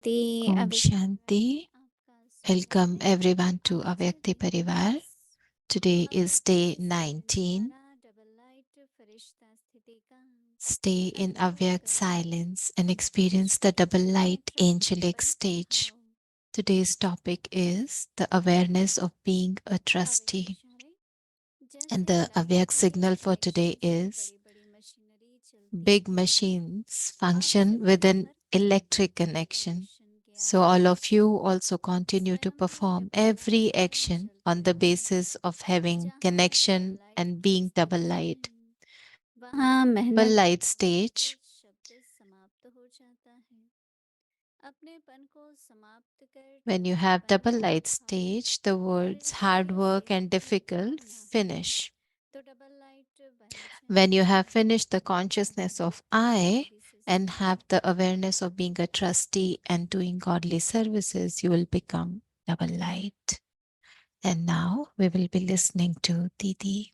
Om Shanti. Welcome everyone to Avyakt Parivar. Today is day 19. Stay in Avyakt Silence and experience the double light angelic stage. Today's topic is the awareness of being a trustee. And the Avyakt signal for today is big machines function with an electric connection. So, all of you also continue to perform every action on the basis of having connection and being double light. Double light stage. When you have double light stage, the words hard work and difficult finish. When you have finished the consciousness of I and have the awareness of being a trustee and doing godly services, you will become double light. And now we will be listening to Didi.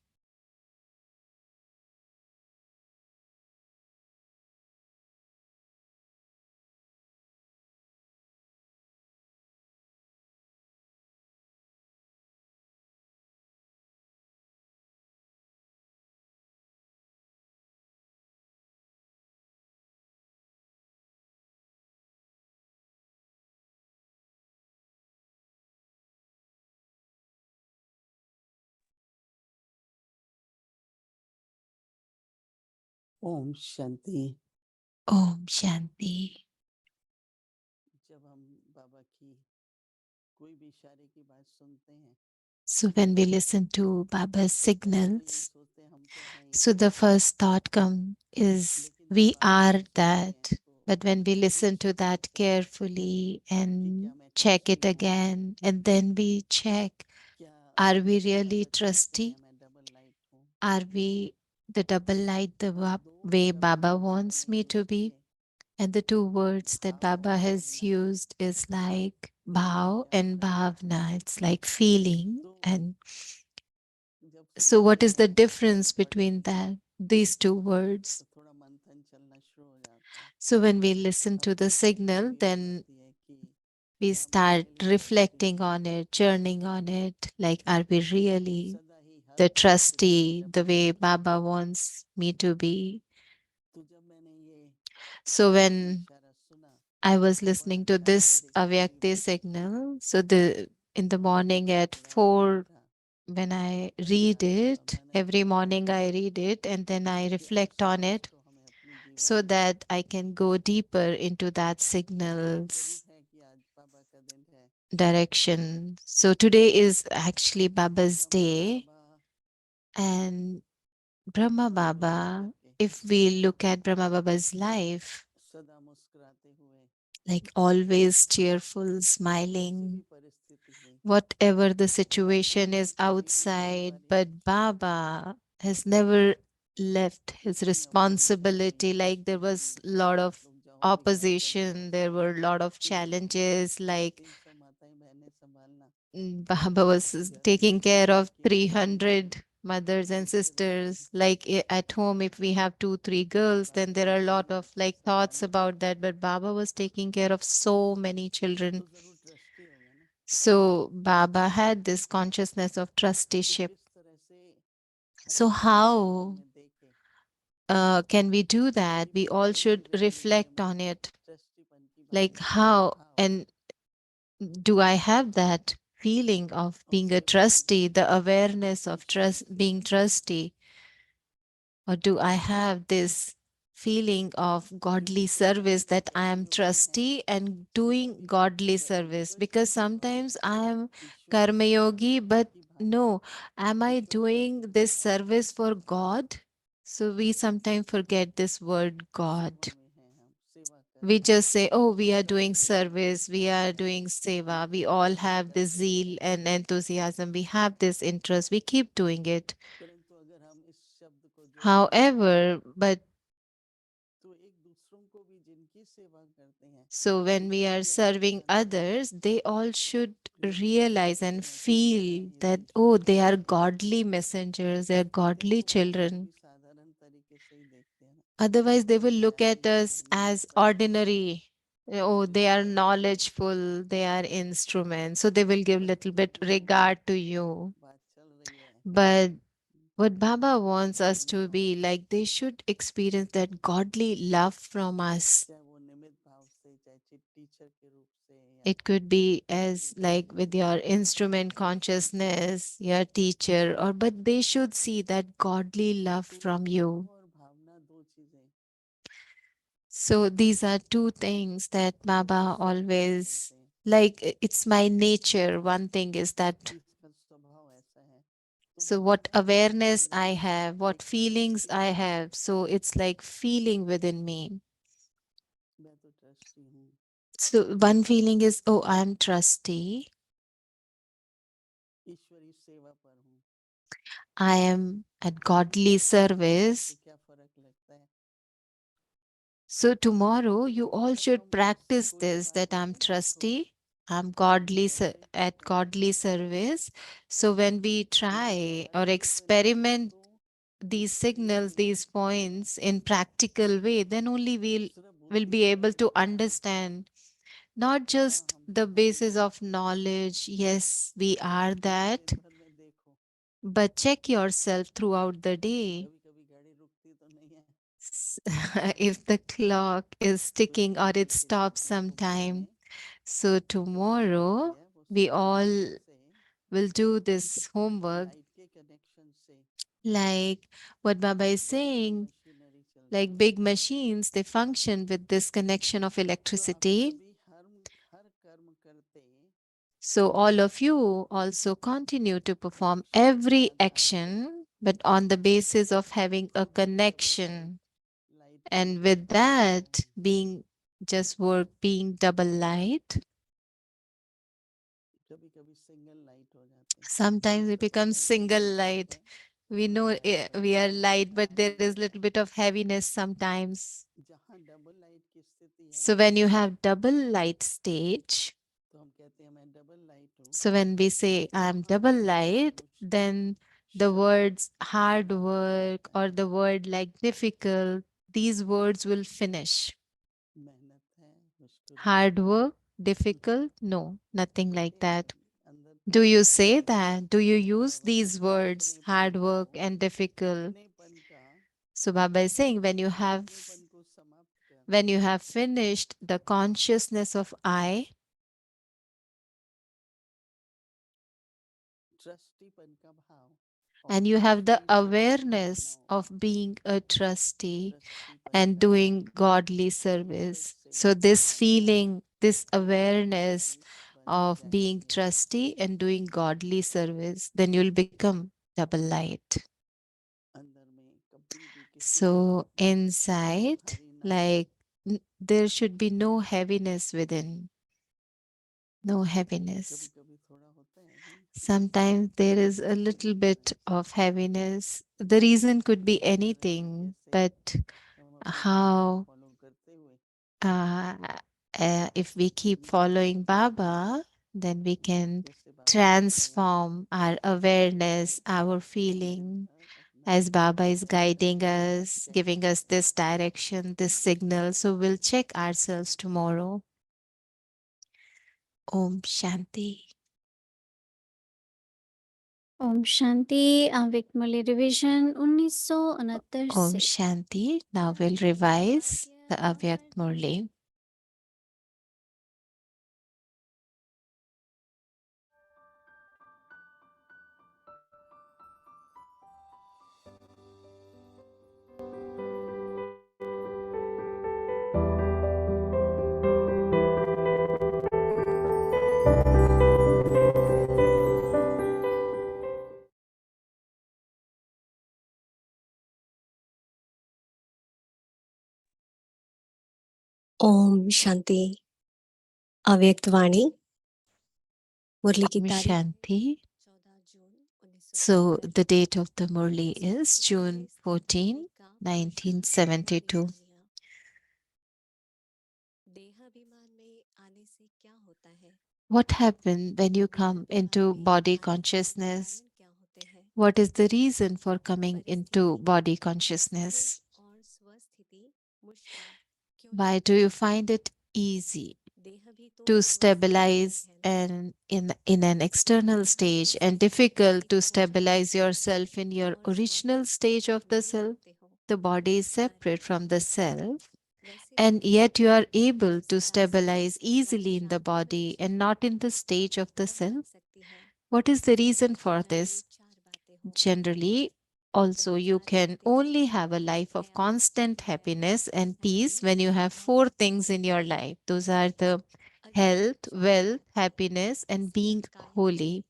Om Shanti. Om Shanti. जब हम बाबा की कोई भी इशारे की बात सुनते हैं So, when we listen to Baba's तो पहले तो यही signals, सोचते हैं हम तो हैं so he, the first thought come is लेकिन जब we बाबा are की सुनते that. हैं तो But when we फिर listen to शब्द that आता है carefully कि and क्या मैं check it ट्रस्टी हूँ, again, and then we check, क्या are we really बाबा चाहते trusty? हैं मैं डबल लाइट हूँ। Are we the double light the तो दो way शब्द Baba बाबा wants ने me to यूज be? किए, And the two words that भाव Baba और has भावना। used is like ये bhao क्या and होता है? bhavna. It's like feeling. तो And जब फिर so, what Baba is the के शब्द difference पढ़ते between हैं that? These two words. तो थोड़ा मंथन चलना शुरू हो जाता है। So, when we listen to the अपनी थिंकिंग signal, भी हो then जाती है कि we क्या मैं start रियली ट्रस्टी reflecting हूँ, on it, churning on it. Like, are we really सदा ही हर the परिस्थिति में trustee, the double way light हूँ। Baba wants me to be? तो जब मैंने ये So, बाबा की when इशारा सुना I was तो बड़ा listening to ध्यान से this देखने लगी Avyakti थी, signal, so the in the morning तो at थोड़ा लगा 4, था when I अरे read यार it, बाबा ने तो every बताया morning I read it and then I कि reflect ऐसा on कुछ it तो हमें अपने जीवन so में करना that I चाहिए। can go deeper into that तो जरूर signals है कि आज बाबा का दिन है। direction. So today is actually Baba's Brahma day, Baba and Brahma मुख बंद Baba, करके if we look at Brahma Baba's life, सदा मुस्कुराते हुए like always cheerful, कैसी भी smiling, परिस्थिति हुई, whatever the अपनी situation is जिंदगी की outside, जिम्मेवारी but Baba has never left his इतनी अपोजिशन थी responsibility. Like there कि was a lot आप of लोग जाओ मेरी नौकरी है, opposition, there were a lot of 300 challenges, like 300 माताएं बहनें संभालना, Baba was घर में taking care परिवार of की अकेली 300 mothers and sisters. Like at home, if we have two, three girls, then काम there are a lot करके of like thoughts संभालना, about that. But Baba was taking care of so many children. तो जरूर trustee होगा ना। So Baba had this consciousness of तो trusteeship. किस तरह से हर So एक को अपने जीवन how में देखे, can we do that? मेरी We बात all सुन के should जो मेरे दिल reflect में on it. ट्रस्टीपन की Like भावना आई, how भाव आई, and do I have that feeling of और being a सदा ही trustee, the awareness of Ishwar trust, के being साथ trustee? Or do I have this feeling of क्योंकि godly कभी service कभी that ऐसा I भी am होता है trustee and कि doing कभी godly service? ईश्वर Because की सेवा में sometimes I am Ishwar karma yogi, but की भावना, no, am I ईश्वर की doing अनुभूति this है, service for God? So we sometimes forget this word God. सेवा में है, हम सेवा कर We रहे हैं, just say, oh, we are स्वच्छता doing सेवा में service, we भाग are रहे हैं, doing seva, we all have सेवा this कर रहे zeal हैं। and enthusiasm, we have this interest, we keep doing it. परंतु अगर हम इस शब्द को जोड़ें However, but तो एक दूसरों को भी जिनकी सेवा करते हैं so when we उनको are भी ऐसा serving लगना चाहिए others, they all should ये ईश्वर realize के and मैसेंजर हैं, feel ये that, oh, ईश्वर they के are दूत हैं। godly messengers, they are नहीं godly तो वो हमें children. भी साधारण तरीके से ही देखते हैं ना, Otherwise, they will क्या look at ये us हमारे लिए as परफेक्ट है, ordinary. Oh, they are knowledgeful, they are instruments, so they will give बस little bit इतनी सी regard to you. बात चल रही है। But hmm, what Baba wants तो us उन्हीं to को, be like, they should experience that godly love from us. चाहे वो निमित्त भाव से, चाहे टीचर के रूप से, या It could be Guru as के like रूप with में, your instrument consciousness, your teacher, or but they should see that godly love तो from भाव you. और भावना दो चीजें So these are two things that Baba स्वभाव always बोलते हैं। like, it's my nature. One thing is that, इसका स्वभाव ऐसा है, तो so what भाव और awareness I feeling have, what एक साथ feelings चलती I है। have, so it's like feeling within me. मैं तो ट्रस्टी हूँ, So one feeling is, oh, I'm trusty. ईश्वरी सेवा पर हूँ। I am at godly trustee feeling से service. क्या फर्क लगता है? So tomorrow you all जब should हम उससे practice कोई भी this, बात that I'm करते हैं ना, तो trusty, I'm हम godly कैसे at करते godly हैं? service. So when we यदि try or प्रैक्टिस करेंगे experiment तो these signals, feeling these points in practical way, then only सिर्फ will बुद्धि be से able नहीं to होता है। understand, not हाँ, just हम the हम basis of knowledge. Yes, we are दिन that, भर में देखो, but check yourself throughout the day. कभी कभी गाड़ी रुकती तो नहीं है, If the clock is कोई ticking or it किसी के stops सपने को sometime. पढ़ने, So तो जो करती tomorrow है वो we all सिग्नल से, will do this homework, light के कनेक्शन से, like what Baba is बड़ी बड़ी saying, मशीनरी चलती like हैं। big machines, they function with this connection of तो आप electricity. सभी हर हर कर्म करते So all of you also continue to perform connection के every आधार पे action, but on the basis of having a खुद भी डबल connection. लाइट, लाइट की And with इम्प्रिंट बनाते that, रहें। being just work being double light, कभी कभी single light हो जाते हैं, कभी sometimes we कभी become ऐसे भी single हो जाता light. है We know we are कि light, but there is जहाँ little bit of heaviness sometimes. जहाँ डबल लाइट की स्थिति है, So when you have double light stage, तो हम कहते हैं मैं डबल लाइट हूँ। so when we say I'm वहाँ double पर light, मुश्किल then the शब्द words hard समाप्त हो work जाता or है। the word like difficult, these words will finish. मेहनत है, मुश्किल है, Hard work, difficult, no, nothing like एक that. अंदर Do प्यार you आता say है, that? Do you use और these words, अपनेपन hard को, work and difficult? अपनेपन का, So Baba is saying, अपनेपन को समाप्त when करना, you have finished the consciousness of I, ट्रस्टीपन का भाव और and you have the ईश्वरी सेवा की awareness भावनाओं, of being a trustee ट्रस्टीपन and का भाव doing godly फिर service. से So this light feeling, this awareness light बन of being जाएंगे। trusty and doing godly service, then you'll become double light. अंदर में कभी भी किसी भी So रूप में inside, भारी ना हो। like there should be no heaviness within, no कभी heaviness. कभी थोड़ा होता है नहीं, Sometimes there is a little bit of heaviness. The reason could be इस तरह से anything, जैसे but हम अपने बाबा को how, फॉलो करते हुए uh, if we keep following Baba, then we can जैसे बाबा कह रहे हैं transform our awareness, our कि दिन feeling, भर अपना as Baba is check guiding करें us, कैसा giving us है। this direction, this signal. So we'll check ourselves tomorrow. Om Shanti. Om Shanti. अव्यक्त मुरली रिवीजन 1969 Om से। Shanti. Now we'll revise the Avyakt Murli. Om Shanti. अव्यक्त वाणी मुरली की Om तारीख Shanti. 14 June So 1972। the date of the Murli is सबसे पहले June इस मुरली 14, का प्रश्न 1972. लीजिए। देहाभिमान में आने से क्या होता है? What happened when you come देहाभिमान into में body आने के consciousness? कारण क्या होते हैं? What is the reason for coming into परिस्थिति body सहज consciousness? और स्वस्थिति मुश्किल क्यों Why लगती do you है? find it easy देह भी तो to स्वास्थ्य का अंग stabilize है ना। and in an external देह में stage and स्थिति difficult to ठीक हो जाए stabilize yourself in your और original स्वतः stage of the नहीं self. जानते हो The body is कार्य separate from the self, वैसे भी and yet you are able to सदा स्थिर stabilize व easily in the शांत body and होना not in the stage of the तब बन self. सकती है What is the जब reason for वर्तमान this? में चार बातें हों। Generally, also, वह you चार can बातें हैं only have a life of हया, constant Daya, happiness and peace Shanti when you have और four things in your समर्पण। life. Those are the अगली health, चार wealth, बातें happiness, and being काया, holy.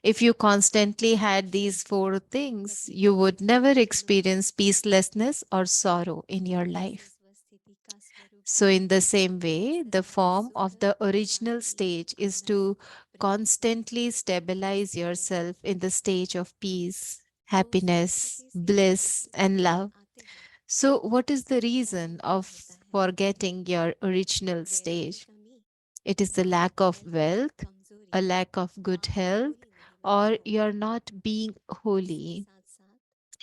If you constantly had these शुद्धि, four things, कभी you would never Anupam experience peacelessness or sorrow in your ऐसी life. स्वस्थिति का स्वरूप So, है in the same way, the सदा form सुख of the original Shanti stage is Anand to Prem constantly stabilize ऐसे रहना। yourself in the stage of peace, तो happiness, स्वस्थिति से हम bliss, and स्थिति में love. आते हैं So, what is the तब कारण reason क्या of होता है। forgetting your original व्यय की stage? कमी, It is the दान lack of पुण्य की wealth, कमजोरी a lack of good आप health, होली नहीं बनते or हो। you're not being इसके holy. साथ साथ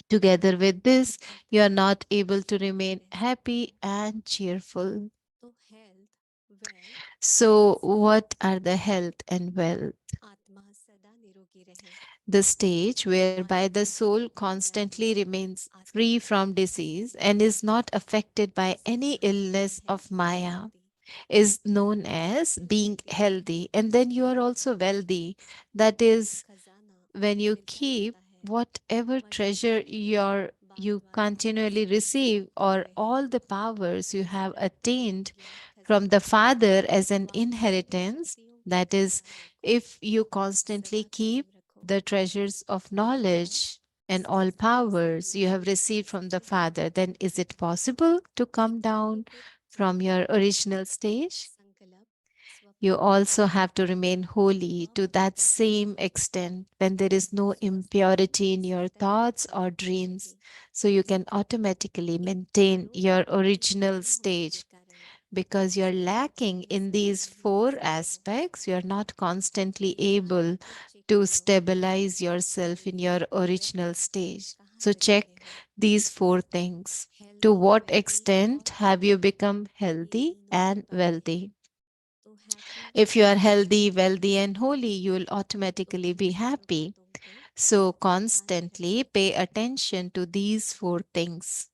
Together with this, you are आत्मा not able to शांत remain रह सकती happy है। and cheerful. तो health wealth So, peace what are the health and wealth? आत्मा सदा निरोगी रहे, The stage whereby the Maya soul मिट constantly जाने से remains free आत्मा from disease स्थिर and is रहती है। not affected by इसे any समझते illness हैं of Maya healthy. is known as फिर being wealthy healthy. And then you are also wealthy. That is खजाना। when you फिर क्या keep होता है। whatever treasure मस्तिष्क में बाप you द्वारा continually संचित receive, or हुए हैं all the powers you have attained यह from the खजाना father as an वास्तविक inheritance. शक्तियों के That is, भंडार रखो, if you constantly सदा keep कायम रखो the treasures of और knowledge and इसके all साथ powers सभी you have शुद्धता received from से the judo. father, then is it possible to come down एकाग्रचित from चित्त, your original stage? संकल्प, You स्वप्न also have to remain holy to that अपवित्र same extent when there is no स्वस्थिति impurity in your सदैव thoughts or कायम dreams. रहेगी। So you can automatically in maintain चारों your गुणों के original कम होने के stage. कारण Because you're lacking जीवन in सदा these नहीं रह four सकते हो। aspects, you're not constantly able ध्यान को चेक to करो, stabilize yourself in Shanti your original रहना stage. कहाँ So कर रहे check हो। these four things. To healthy what wealthy extent और have you हैप्पी, become ये healthy तीनों की and बातें हैं। wealthy? तो happy If you are healthy, wealthy wealthy, and holy, you will तो automatically इन be चारों happy. बातों को So ध्यान में constantly रखो। pay attention to these four things.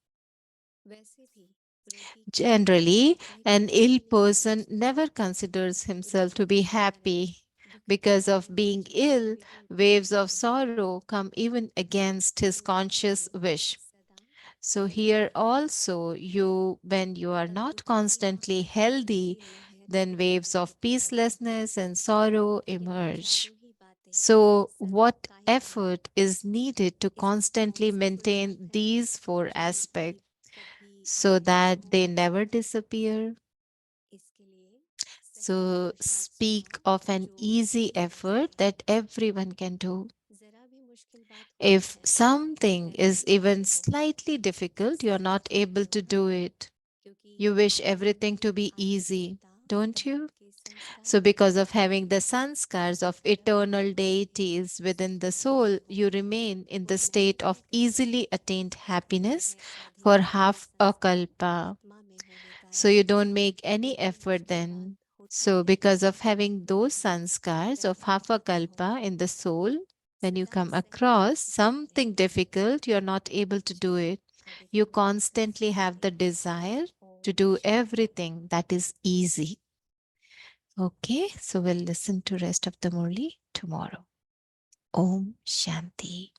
वैसे भी रोगी को Generally, अपने an कष्ट ill नहीं मालूम person चलते। never considers himself to रोगी be के कारण happy. दुख के Because of कारण being जीवन ill, विकल भाव waves of बनते हैं। sorrow come even against his पर यहाँ conscious भी wish. सदा So here निरोगी रहो, also, when you are तब not दुख की constantly आंधी healthy, की लहर then waves of चलती रहेगी। peacelessness and sorrow यह emerge. चारों ही बातें So, सदा what कायम रहें। effort is needed to इसके कौन constantly सी बुरी maintain बात है these four जो इनकी aspects कभी so हानि ना that हो। they never disappear? इसके लिए सहज So, पुरुषार्थ speak चुनो of an जो easy सहज effort रहे। that everyone can do. जरा भी मुश्किल बात होती If है तो something is हैरान even होते हो, slightly difficult, you're not सहज able क्यों, to do it. क्योंकि You wish आत्मा everything में to be easy, आध्यात्मिकता don't धर्म you? के संस्कार So, हैं। because of having the sanskars of परम eternal आत्मा से भी deities within the सुखी नहीं soul, हो। you remain in the कोई state नाटक of नहीं करते। easily attained happiness यह for आध्यात्मिक half a संस्कार kalpa. आत्मा में होने So, कारण you don't make any कोई effort मुश्किल then. बात होती So, है because of having those तो sanskars of डरते half a नहीं हो। kalpa in the soul, when you सदा come सहज across स्थिति में something difficult, you're not able to do it. You अविकल constantly स्थिति have में the desire to Om do Shanti. everything that is easy. Okay, so we'll listen to rest of the Murli tomorrow. Om Shanti.